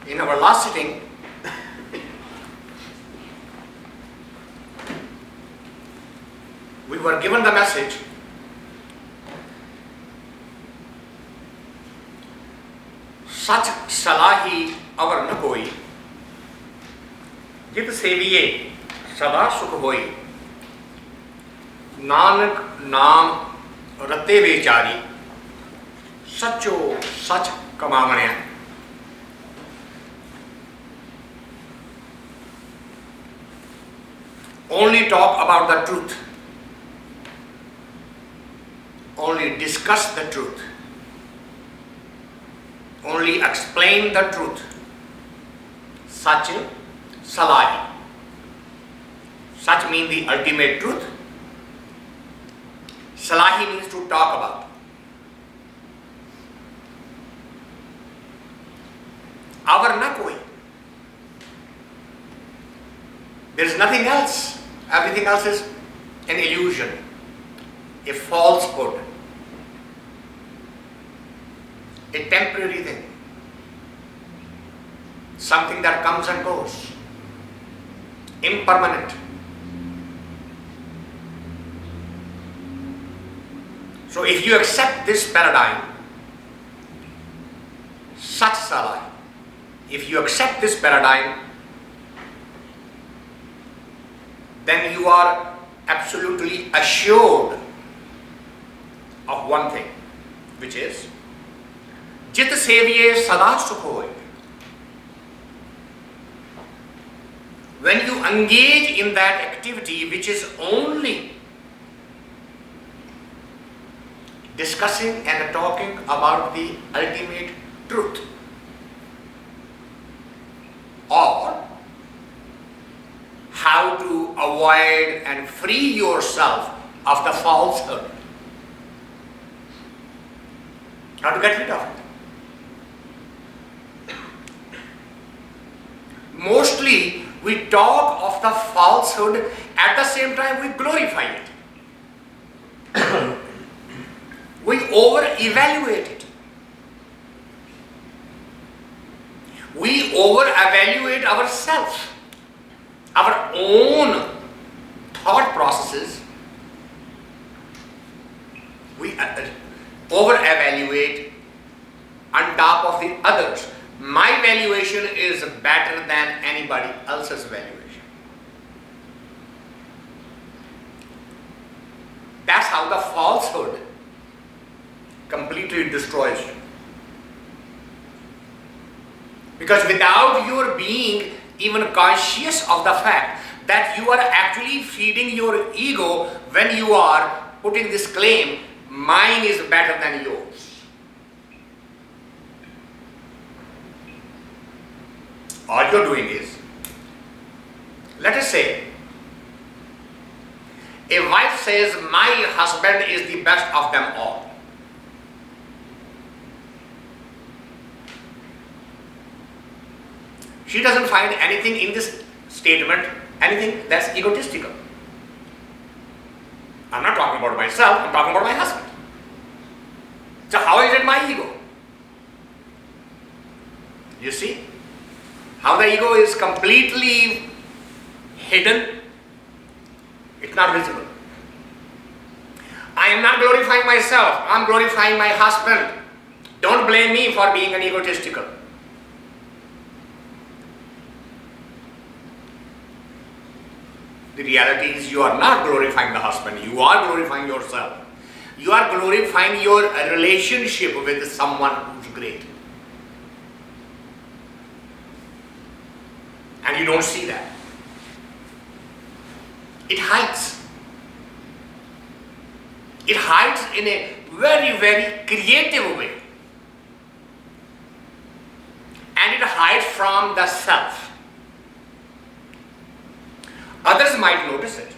in our last sitting, we were given the message सच सलाही अवर न कोई, जित सेविये सदा सुख होई, नानक नाम रते बेचारी, सचो सच कमावने-आ। Only talk about the truth, only discuss the truth, only explain the truth. Such salaahee. Such means the ultimate truth. Salaahee means to talk about. Avar na koi. There is nothing else. Everything else is an illusion, a falsehood, a temporary thing, something that comes and goes, impermanent. So if you accept this paradigm, such salaahee, if you accept this paradigm, then you are absolutely assured of one thing, which is jit seviye sada sukh hoy. When you engage in that activity which is only discussing and talking about the ultimate truth, or how to avoid and free yourself of the falsehood, how to get rid of it. Mostly we talk of the falsehood, at the same time we glorify it. We over-evaluate it. We over-evaluate ourselves, our own thought processes. We over-evaluate on top of the others. My valuation is better than anybody else's valuation. That's how the falsehood completely destroys you. Because without your being even conscious of the fact that you are actually feeding your ego when you are putting this claim, mine is better than yours. All you're doing is, let us say, a wife says, my husband is the best of them all. She doesn't find anything in this statement, anything that's egotistical. I'm not talking about myself, I'm talking about my husband. So how is it my ego? You see how the ego is completely hidden? It's not visible. I am not glorifying myself, I'm glorifying my husband. Don't blame me for being an egotistical. The reality is you are not glorifying the husband, you are glorifying yourself. You are glorifying your relationship with someone who's great. And you don't see that. It hides. It hides in a very, very creative way. And it hides from the self. Others might notice it.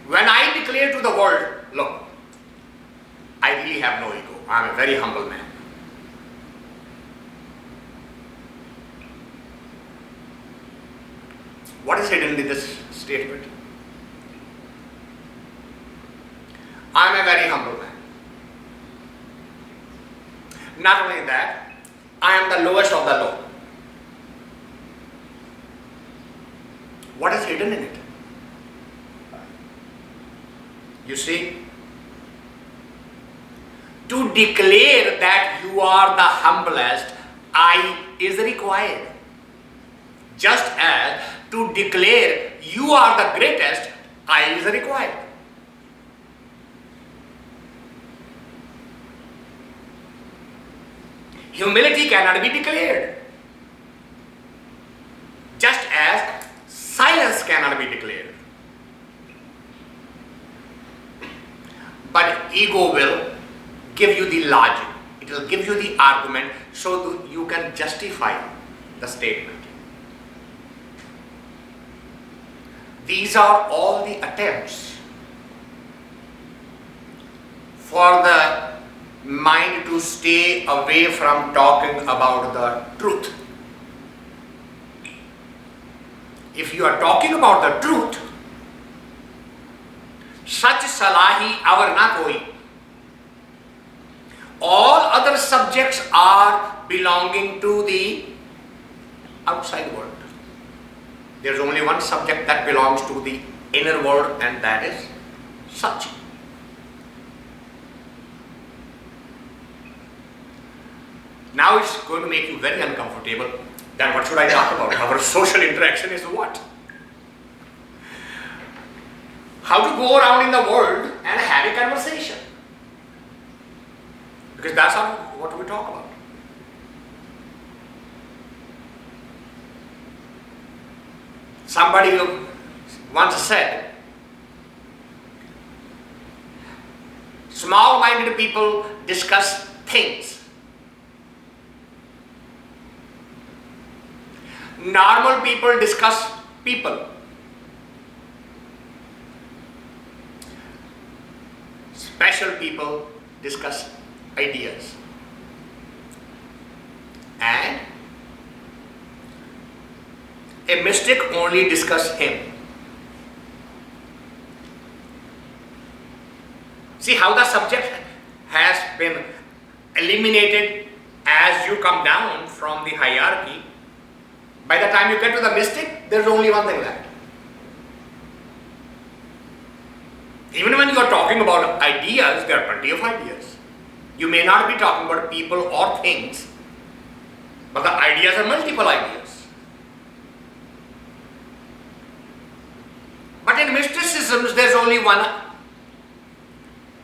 When I declare to the world, look, I really have no ego, I am a very humble man. What is hidden in this statement? I am a very humble man. Not only that, I am the lowest of the low. What is hidden in it? You see, to declare that you are the humblest, I is required. Just as to declare you are the greatest, I is required. Humility cannot be declared. Just as silence cannot be declared. But ego will give you the logic. It will give you the argument so that you can justify the statement. These are all the attempts for the mind to stay away from talking about the truth. If you are talking about the truth, such salaahee avar na koi. All other subjects are belonging to the outside world. There is only one subject that belongs to the inner world, and that is such. Now it's going to make you very uncomfortable. Then what should I talk about? Our social interaction is what? How to go around in the world and have a conversation. Because that's what we talk about. Somebody once said, small-minded people discuss things. Normal people discuss people. Special people discuss ideas. And a mystic only discuss him. See how the subject has been eliminated as you come down from the hierarchy. By the time you get to the mystic, there is only one thing left. Even when you are talking about ideas, there are plenty of ideas. You may not be talking about people or things, but the ideas are multiple ideas. But in mysticisms, there is only one,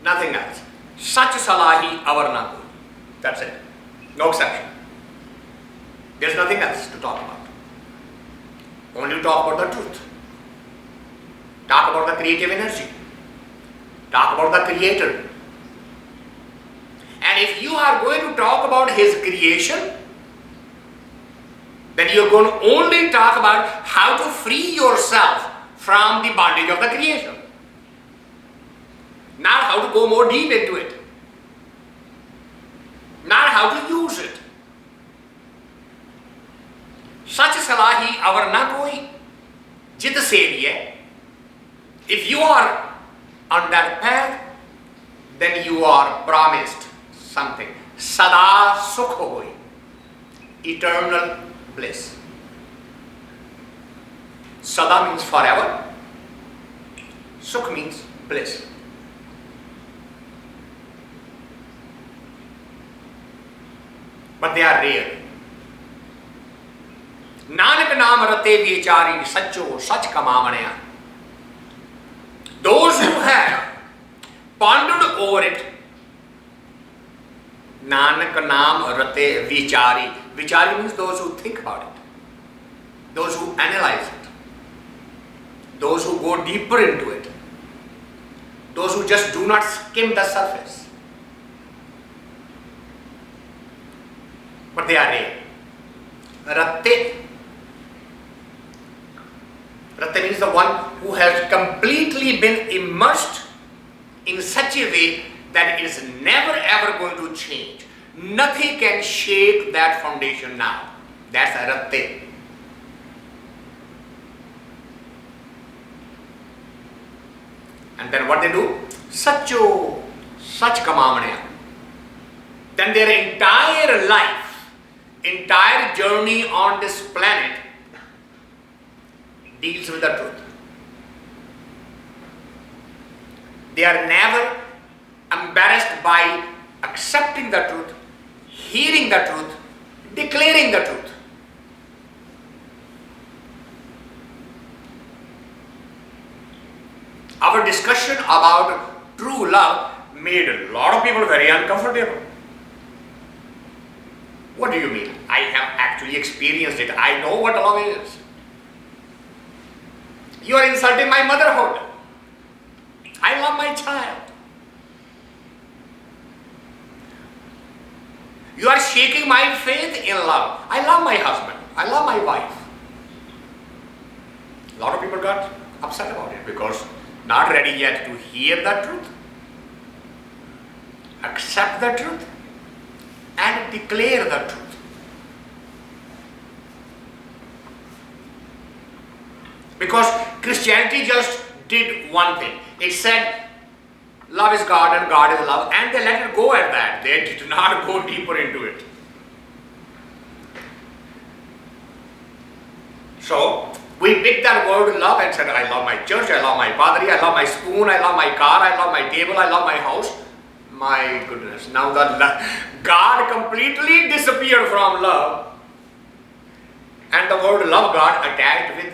nothing else. Such salaahee avar na koi. That's it. No exception. There is nothing else to talk about. Only talk about the truth. Talk about the creative energy. Talk about the Creator. And if you are going to talk about His creation, then you are going to only talk about how to free yourself from the bondage of the creation. Not how to go more deep into it. Not how to use it. Such salaahee avar na koi. Jit seviye. If you are on that path, then you are promised something. Sada sukh hovai. Eternal bliss. Sada means forever. Sukh means bliss. But they are rare. Nanak naam rate vichari sacho sach kamavni-aa. Those who have pondered over it, Nanak naam rate vichari. Vichari means those who think about it, those who analyze it, those who go deeper into it, those who just do not skim the surface. But they are rare. Rate. Rate means the one who has completely been immersed in such a way that it is never ever going to change. Nothing can shake that foundation now. That's a rate. And then what they do? Sacho, such kamavni-aa. then their entire life, entire journey on this planet deals with the truth. They are never embarrassed by accepting the truth, hearing the truth, declaring the truth. Our discussion about true love made a lot of people very uncomfortable. What do you mean? I have actually experienced it. I know what love is. You are insulting my motherhood. I love my child. You are shaking my faith in love. I love my husband. I love my wife. A lot of people got upset about it because not ready yet to hear the truth, accept the truth, and declare the truth. Because Christianity just did one thing. It said, love is God and God is love, and they let it go at that. They did not go deeper into it. So, we picked that word love and said, I love my church, I love my paavni-aa, I love my spoon, I love my car, I love my table, I love my house. My goodness, now God completely disappeared from love, and the word love got attached with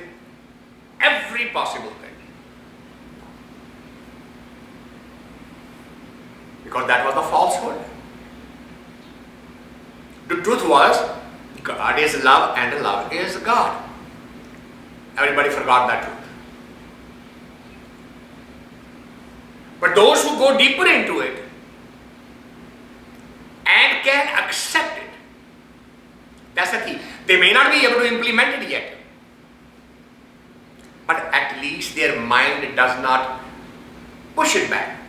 every possible thing. Because that was the falsehood. The truth was, God is love and love is God. Everybody forgot that truth. But those who go deeper into it and can accept it, that's the key. They may not be able to implement it yet, but at least their mind does not push it back.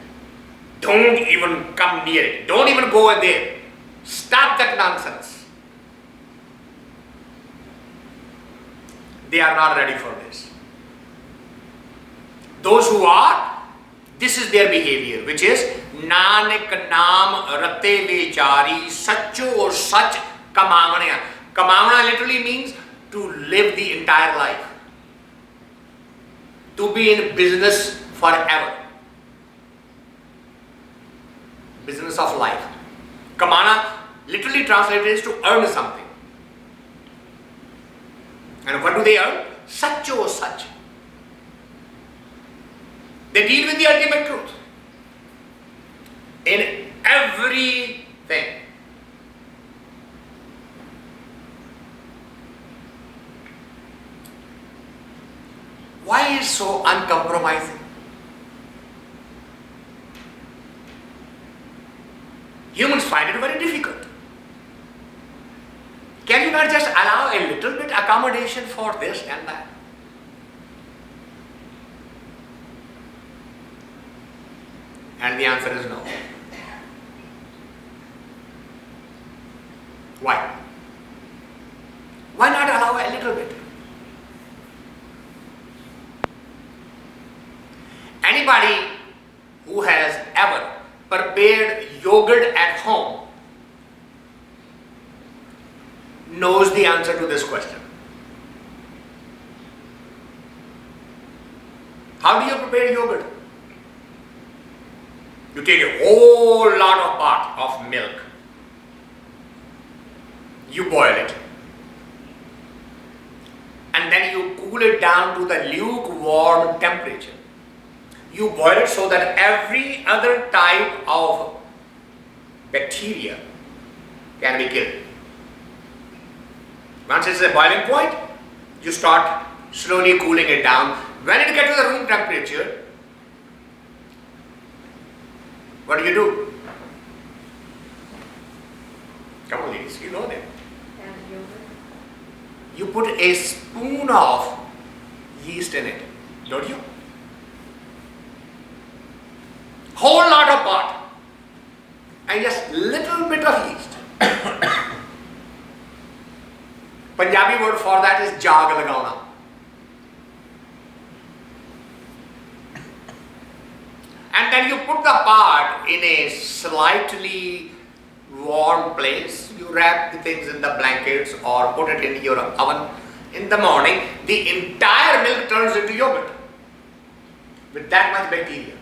Don't even come near it. Don't even go there. Stop that nonsense. They are not ready for this. Those who are, this is their behavior, which is nanak naam rate vichari sacho sach kamaavni-aa. Kamaavni-aa literally means to live the entire life, to be in business forever. Business of life. Kamana literally translated is to earn something. And what do they earn? Such or such. They deal with the ultimate truth in everything. Why is so uncompromising? Humans find it very difficult. Can you not just allow a little bit accommodation for this and that? And the answer is no. Why? Why not allow a little bit? Anybody who has ever prepared yogurt at home knows the answer to this question. How do you prepare yogurt? You take a whole lot of pot of milk. You boil it. And then you cool it down to the lukewarm temperature. You boil it so that every other type of bacteria can be killed. Once it's a boiling point, you start slowly cooling it down. When it gets to the room temperature, what do? Come on ladies, you know them. You put a spoon of yeast in it, don't you? Whole lot of pot and just little bit of yeast. Punjabi word for that is jaag lagauna. And then you put the pot in a slightly warm place, you wrap the things in the blankets or put it in your oven. In the morning, the entire milk turns into yogurt with that much bacteria.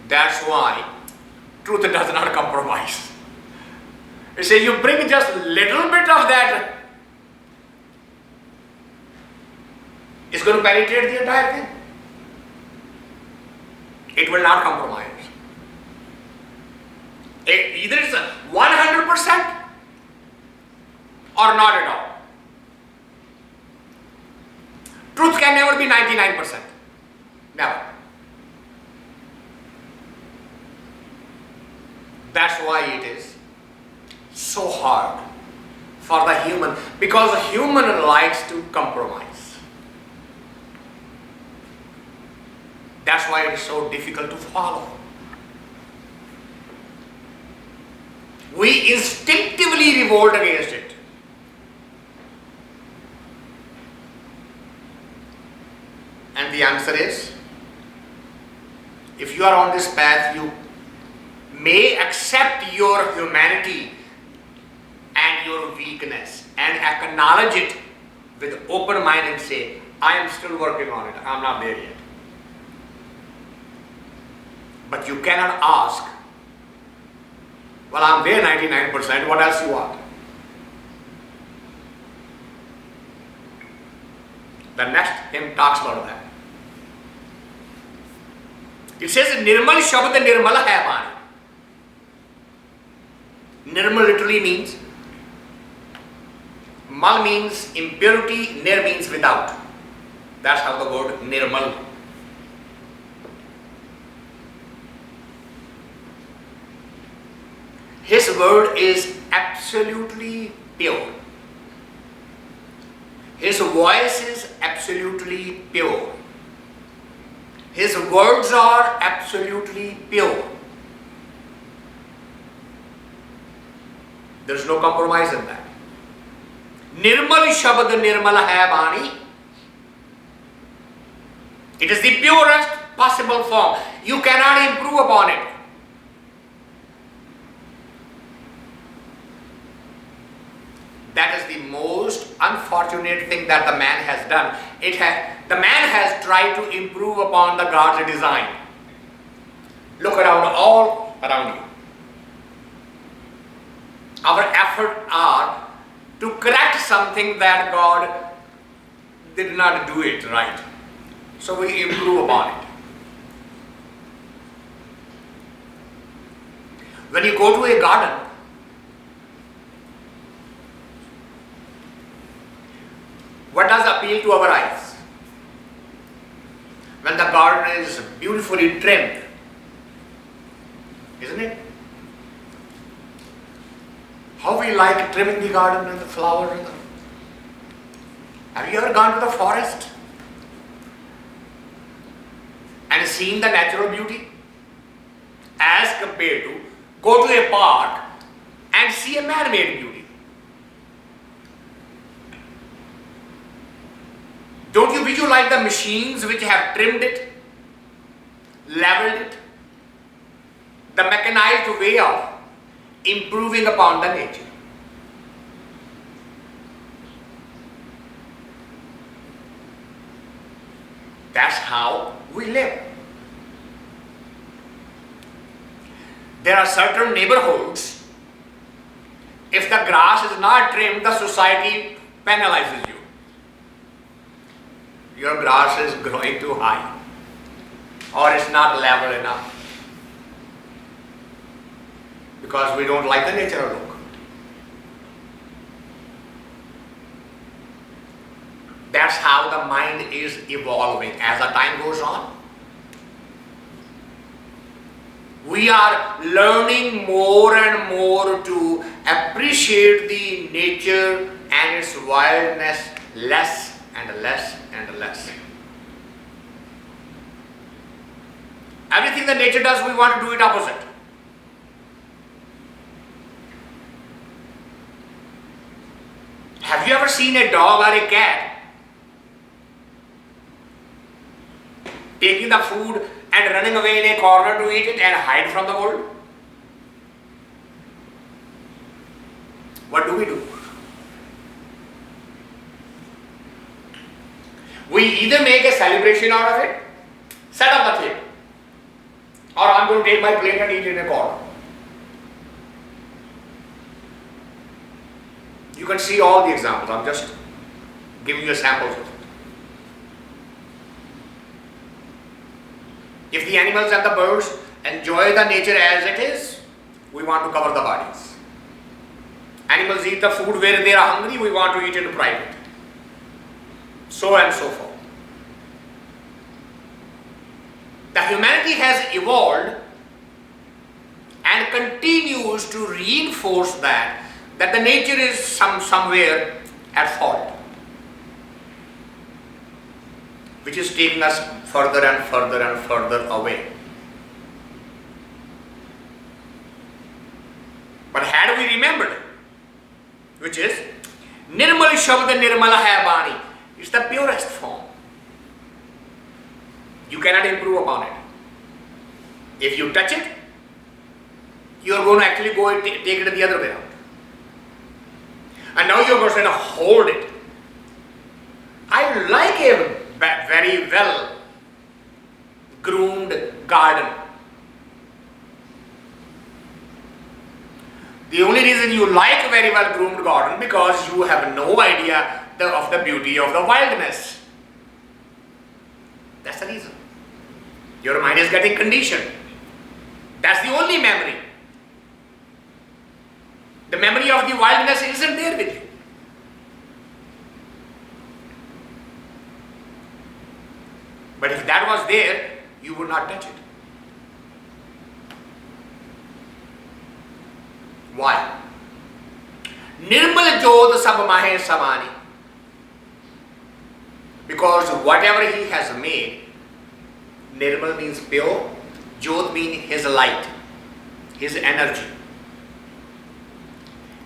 That's why truth does not compromise. You say you bring just a little bit of that, it's going to penetrate the entire thing. It will not compromise. Either it's 100% or not at all. Truth can never be 99%. Never. That's why it is so hard for the human, because the human likes to compromise. That's why it is so difficult to follow. We instinctively revolt against it. And the answer is, if you are on this path, you may accept your humanity and your weakness and acknowledge it with open mind and say, I am still working on it, I am not there yet. But you cannot ask, well, I am there 99%, what else you want? The next hymn talks about that. It says, Nirmal sabd Nirmal hai banee. Nirmal literally means, mal means impurity, nir means without. That's how the word Nirmal. His word is absolutely pure. His voice is absolutely pure. His words are absolutely pure. There is no compromise in that. Nirmal sabd Nirmal hai banee. It is the purest possible form. You cannot improve upon it. That is the most unfortunate thing that the man has done. The man has tried to improve upon the God's design. Look around, all around you. Our efforts are to correct something that God did not do it right. So we improve upon it. When you go to a garden, what does appeal to our eyes? When the garden is beautifully trimmed, isn't it? How we like trimming the garden and the flowers. Have you ever gone to the forest and seen the natural beauty as compared to go to a park and see a man-made beauty? Don't you visualize the machines which have trimmed it, leveled it, the mechanized way of improving upon the nature? That's how we live. There are certain neighborhoods, if the grass is not trimmed, the society penalizes you. Your grass is growing too high, or it's not level enough, because we don't like the natural look. That's how the mind is evolving as the time goes on. We are learning more and more to appreciate the nature and its wildness less and less and less. Everything that nature does, we want to do it opposite. Have you ever seen a dog or a cat taking the food and running away in a corner to eat it and hide from the world? What do we do? We either make a celebration out of it, set up the table, or I'm going to take my plate and eat it in a corner. You can see all the examples. I'm just giving you samples of it. If the animals and the birds enjoy the nature as it is, we want to cover the bodies. Animals eat the food where they are hungry, we want to eat it in private. So and so forth. The humanity has evolved and continues to reinforce that the nature is somewhere at fault, which is taking us further and further and further away. But had we remembered, which is Nirmal Shabd Nirmal hai banee, it's the purest form. You cannot improve upon it. If you touch it, you are going to actually go and take it the other way around. And now you are going to hold it. I like a very well groomed garden. The only reason you like a very well groomed garden because you have no idea of the beauty of the wildness. That's the reason. Your mind is getting conditioned. That's the only memory. The memory of the wildness isn't there with you. But if that was there, you would not touch it. Why? Nirmal jot sabh maahi samaanee. Because whatever he has made, Nirmal means pure, Jot means his light, his energy.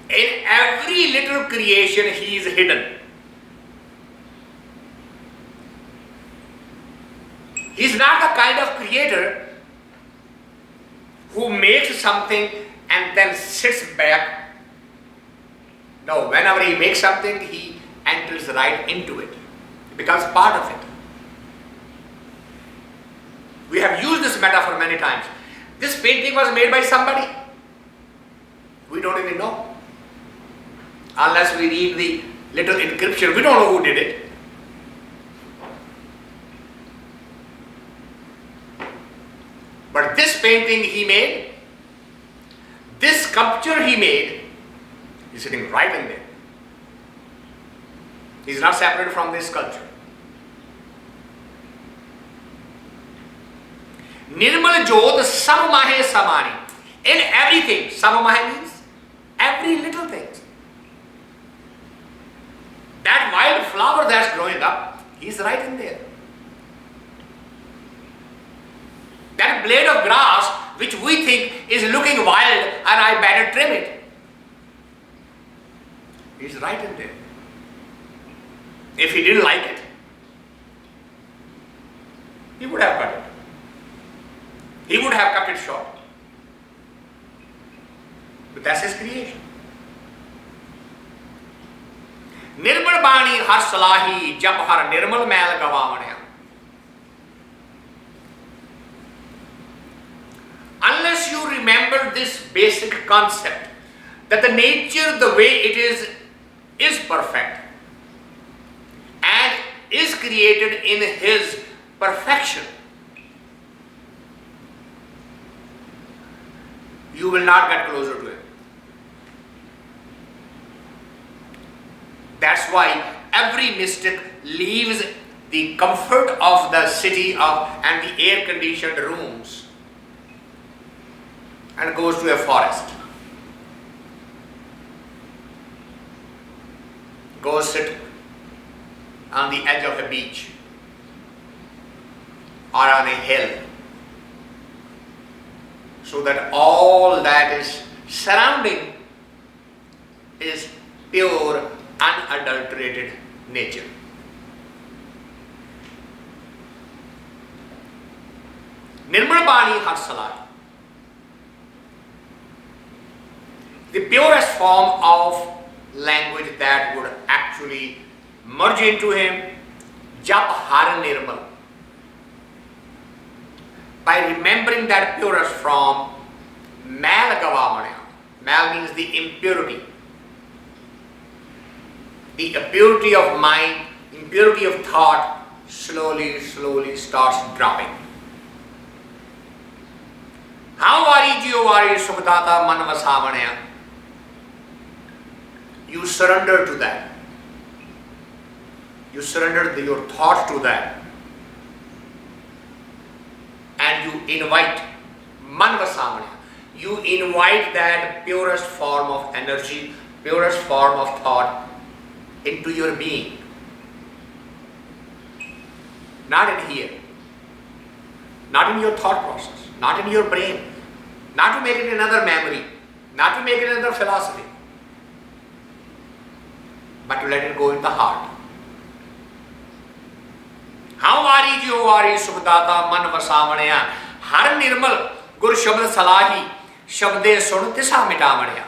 In every little creation he is hidden. He is not the kind of creator who makes something and then sits back. No, whenever he makes something, he enters right into it. It becomes part of it. We have used this metaphor many times. This painting was made by somebody. We don't even know. Unless we read the little inscription, we don't know who did it. But this painting he made, this sculpture he made, is sitting right in there. He is not separated from this sculpture. Nirmal jot sabh maahi samaanee. In everything, sabh maahi means every little thing. That wild flower that's growing up, he's right in there. That blade of grass which we think is looking wild and I better trim it, he's right in there. If he didn't like it, he would have cut it. He would have cut it short. But that's his creation. Nirmal bani har salaahee, jab har nirmal mail gavaavni-aa. Unless you remember this basic concept that the nature, the way it is perfect and is created in his perfection, you will not get closer to it. That's why every mystic leaves the comfort of the city and the air-conditioned rooms and goes to a forest. Goes sit on the edge of a beach or on a hill, so that all that is surrounding is pure, unadulterated nature. Nirmal Bani har salaahee. The purest form of language that would actually merge into him, jap har nirmal. By remembering that purest form, gavaavni-aa. Mal means the impurity. The impurity of mind, impurity of thought slowly starts dropping. Ha-umai, jee-o, sukh-daata, vasaavani-aa. You surrender to that. You surrender your thought to that. And you invite vasaavani-aa. You invite that purest form of energy, purest form of thought into your being. Not in here. Not in your thought process. Not in your brain. Not to make it another memory. Not to make it another philosophy. But to let it go in the heart. Ha-umai, jee-o, sukh-daata, vasaavani-aa. Har nirmal gur shabd salaahee. Sabde sun tisaa mitaavni-aa.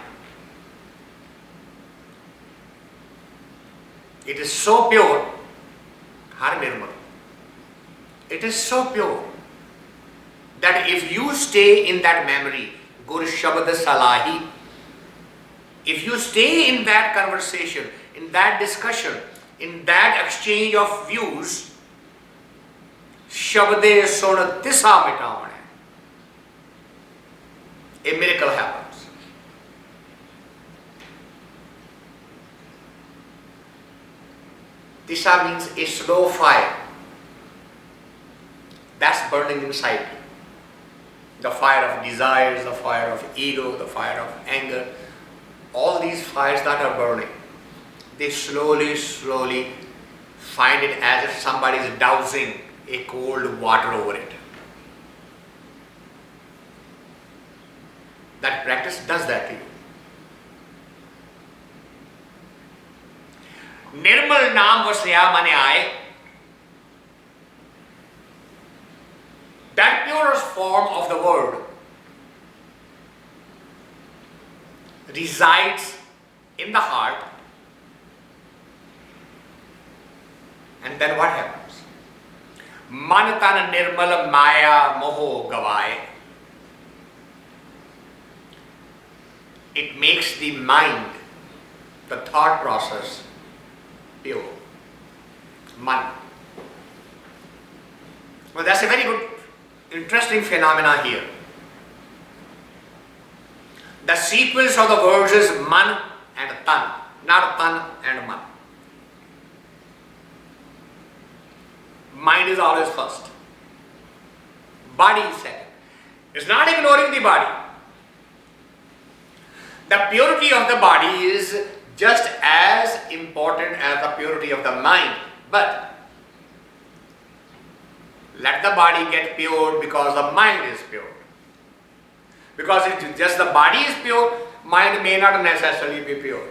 It is so pure, har nirmal. It is so pure that if you stay in that memory, gur shabd salaahee, if you stay in that conversation, in that discussion, in that exchange of views, shabde sun tisaa mitaavni-aa. A miracle happens. Tisaa means a slow fire that's burning inside you. The fire of desires, the fire of ego, the fire of anger, all these fires that are burning, they slowly find it as if somebody is dousing a cold water over it. That practice does that to you. Nirmal naam vasi-aa maa-i-aa. That purest form of the word resides in the heart. And then what happens? Man tan nirmal maa-i-aa moho gavaa-ay. It makes the mind, the thought process, pure. Man. Well, that's a very good, interesting phenomena here. The sequence of the words is man and tan, not tan and man. Mind is always first. Body is second. It's not ignoring the body. The purity of the body is just as important as the purity of the mind. But let the body get pure because the mind is pure. Because if just the body is pure, mind may not necessarily be pure.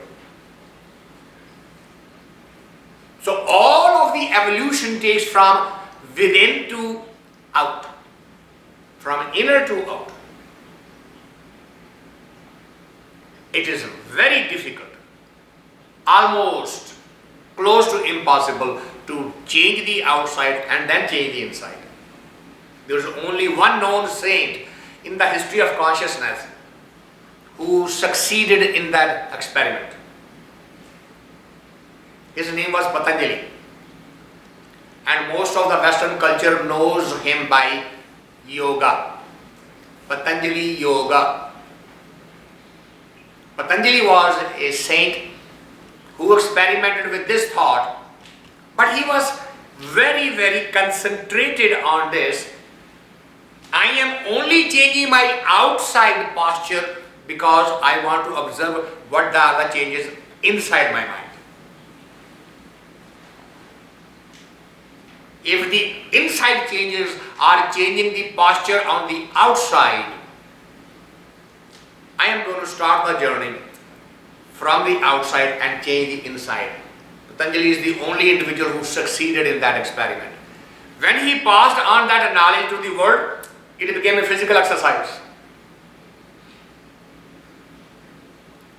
So all of the evolution takes from within to out, from inner to out. It is very difficult, almost close to impossible to change the outside and then change the inside. There is only one known saint in the history of consciousness who succeeded in that experiment. His name was Patanjali, and most of the Western culture knows him by yoga. Patanjali Yoga. Patanjali was a saint who experimented with this thought, but he was very concentrated on this. I am only changing my outside posture because I want to observe what are the changes inside my mind. If the inside changes are changing the posture on the outside, I am going to start the journey from the outside and change the inside. Patanjali is the only individual who succeeded in that experiment. When he passed on that knowledge to the world, it became a physical exercise.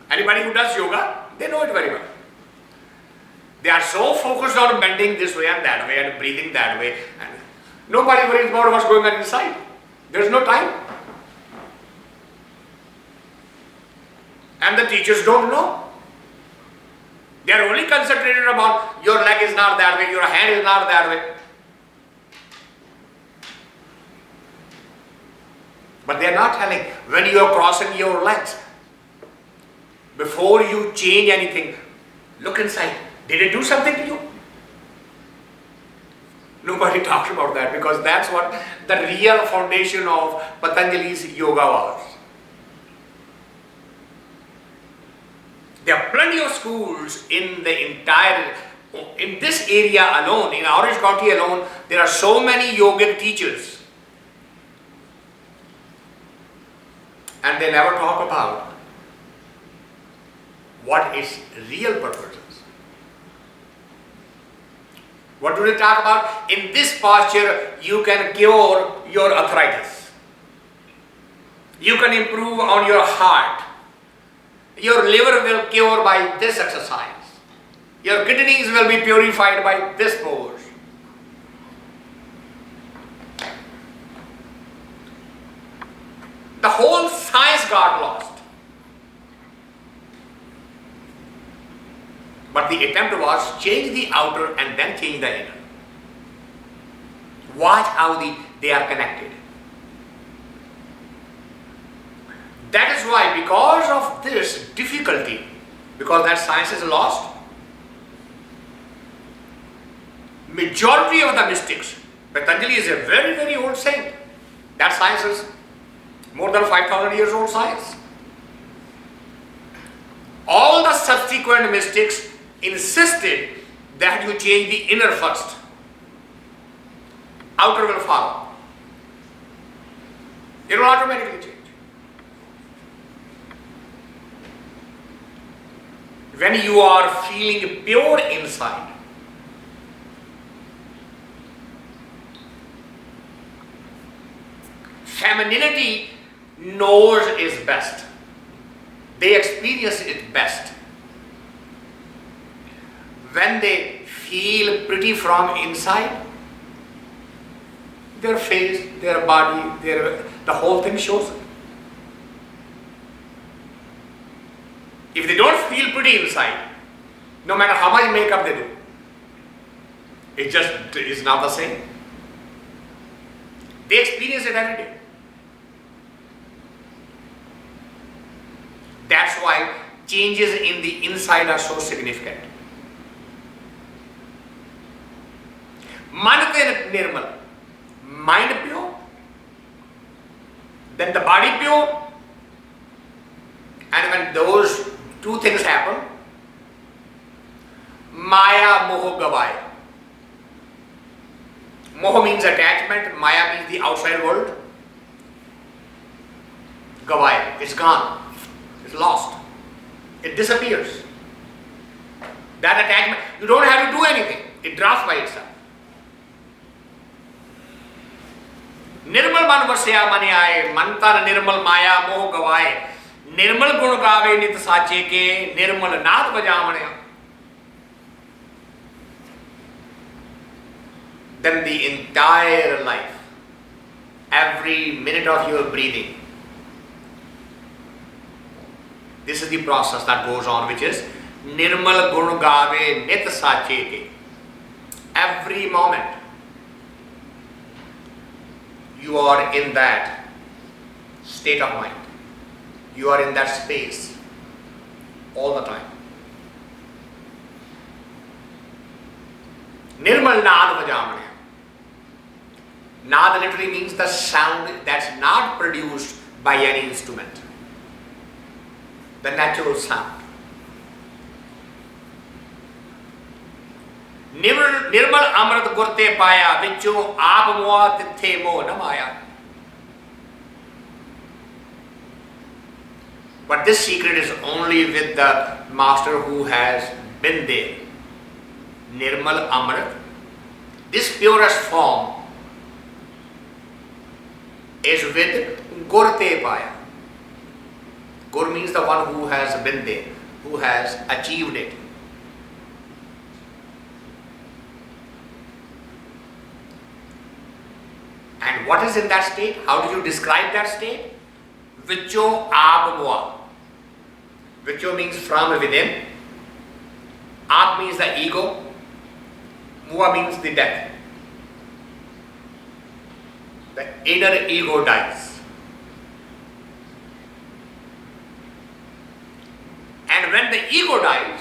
Anybody who does yoga, they know it very well. They are so focused on bending this way and that way and breathing that way, and nobody worries about what's going on inside. There's no time. And the teachers don't know. They are only concentrated about your leg is not that way, your hand is not that way. But they are not telling when you are crossing your legs, before you change anything, look inside. Did it do something to you? Nobody talks about that, because that's what the real foundation of Patanjali's yoga was. There are plenty of schools in this area alone, in Orange County alone, there are so many yogic teachers. And they never talk about what its real purpose is. What do they talk about? In this posture, you can cure your arthritis. You can improve on your heart. Your liver will cure by this exercise. Your kidneys will be purified by this pose. The whole science got lost. But the attempt was change the outer and then change the inner. Watch how they are connected. That is why, because of this difficulty, because that science is lost, majority of the mystics, Patanjali is a very, very old saint. That science is more than 5,000 years old science. All the subsequent mystics insisted that you change the inner first. Outer will follow. It will automatically change. When you are feeling pure inside, femininity knows is best. They experience it best. When they feel pretty from inside, their face, their body, the whole thing shows it. If they don't feel pretty inside, no matter how much makeup they do, it just is not the same. They experience it every day. That's why changes in the inside are so significant. Manate Nirmal, mind pure, then the body pure, and when those two things happen, maa-i-aa, moho, gavaa-ay. Moho means attachment, maa-i-aa means the outside world. Gavaa-ay, it's gone, it's lost, it disappears. That attachment, you don't have to do anything, it drops by itself. Nirmal man vasi-aa mani-aa, mantan nirmal maa-i-aa, moho, gavaa-ay. Nirmal gun gaave nit sache ke, nirmal naat vasaavani-aa. Then the entire life, every minute of your breathing, this is the process that goes on, which is Nirmal gun gaave nit sache ke. Every moment you are in that state of mind. You are in that space all the time. Nirmal naad vasaavani-aa. Naad literally means the sound that's not produced by any instrument. The natural sound. Nirmal amrit gurte paa-i-aa, vichahu aap tithai maa-i-aa. But this secret is only with the master who has been there. Nirmal Amrit, this purest form, is with gur te paaya. Gur means the one who has been there, who has achieved it. And what is in that state? How do you describe that state? Vichahu aap-aa. Vichahu means from within. Aap means the ego. Maa means the death. The inner ego dies. And when the ego dies,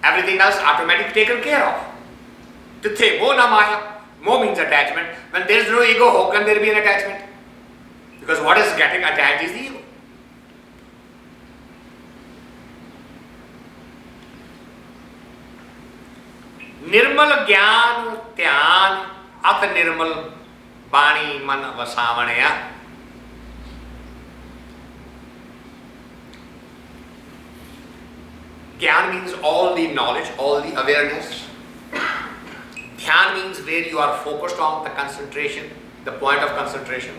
everything else automatically taken care of. Tithai, maa-i-aa. Mo means attachment. When there is no ego, how can there be an attachment? Because what is getting attached is the ego. Nirmal gi-aan, Dhi-aan, at nirmal banee-English vasaavani-aa. Gi-aan means all the knowledge, all the awareness. Dhi-aan means where you are focused on the concentration, the point of concentration.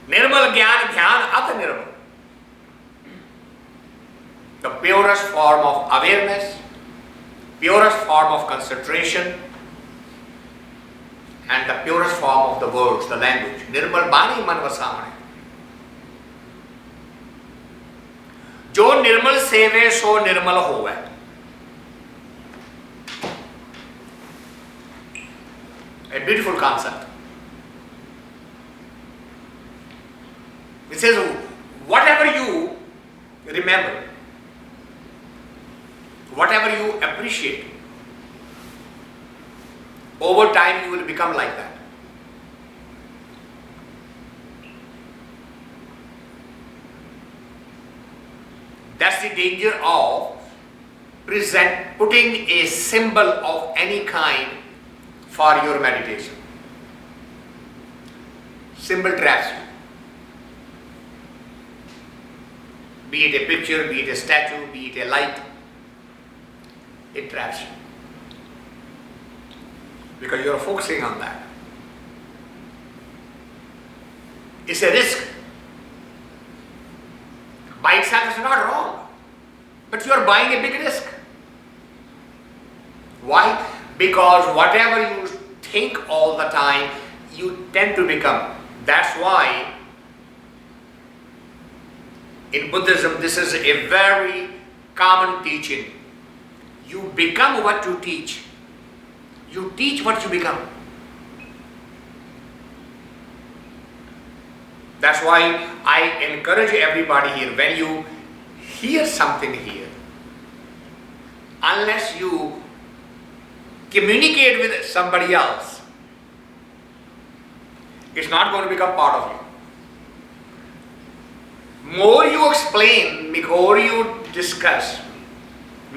Nirmal gi-aan, Dhi-aan, at nirmal. The purest form of awareness, purest form of concentration, and the purest form of the words, the language. Nirmal banee-English vasaavani-aa. Jo nirmal sevay so nirmal hovai. A beautiful concept. It says, whatever you remember, whatever you appreciate, over time you will become like that. That's the danger of putting a symbol of any kind for your meditation. Symbol traps you. Be it a picture, be it a statue, be it a light, it traps you. Because you are focusing on that. It's a risk. By itself is not wrong, but you are buying a big risk. Why? Because whatever you think all the time, you tend to become. That's why in Buddhism this is a very common teaching. You become what you teach. You teach what you become. That's why I encourage everybody here, when you hear something here, unless you communicate with somebody else, it's not going to become part of you. More you explain, more you discuss,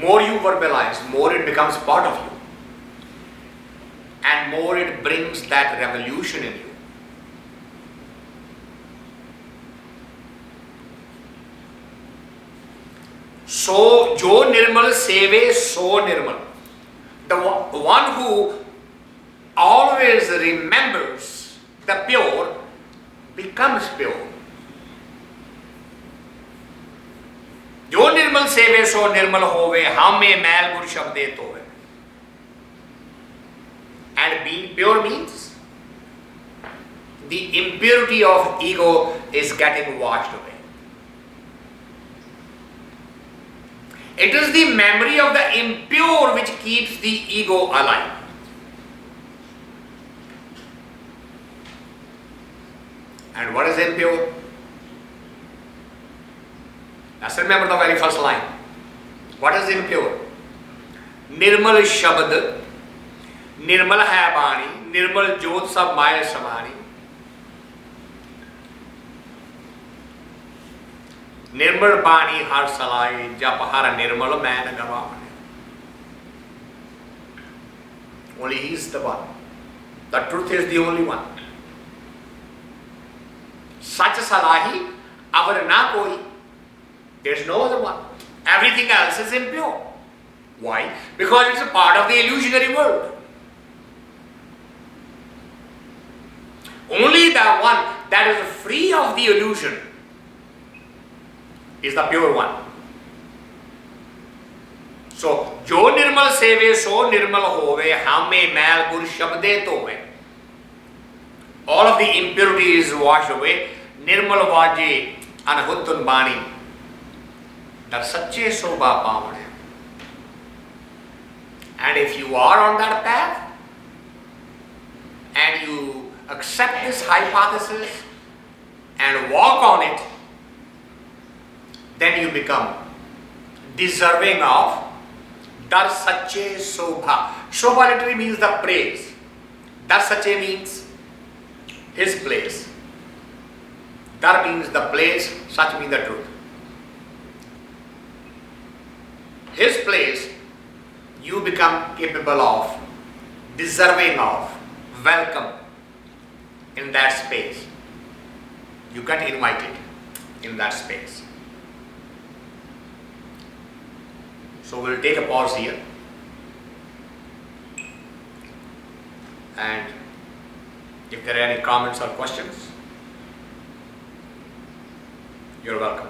more you verbalize, more it becomes part of you. And more it brings that revolution in you. So, jo nirmal sevay so nirmal. The one who always remembers the pure becomes pure. Jo nirmal sevay so nirmal hovai, ha-umai mail gur shabde to hai. And being pure means the impurity of ego is getting washed away. It is the memory of the impure which keeps the ego alive. And what is impure? Let's remember the very first line. What is impure? Nirmal sabd, Nirmal hai bani, Nirmal jyot sabh maa-i samaanee. Nirmal bani har salaahee, jap har nirmal man gavaa-ay. Only he is the one. The truth is the only one. Such salaahee, avar na koi. There is no other one. Everything else is impure. Why? Because it's a part of the illusionary world. Only the one that is free of the illusion is the pure one. So, jo nirmal seve so nirmal hovai, hame mail gur shabde tove. All of the impurities wash away. Nirmal vaje anahutun bani. That sache sobha paavni-aa. And if you are on that path and you accept this hypothesis and walk on it, then you become deserving of dar sache sobha. Sobha literally means the praise. Dar sache means his place. Dar means the place, such means the truth. His place, you become capable of, deserving of, welcome in that space. You get invited in that space. So we'll take a pause here. And if there are any comments or questions, you're welcome.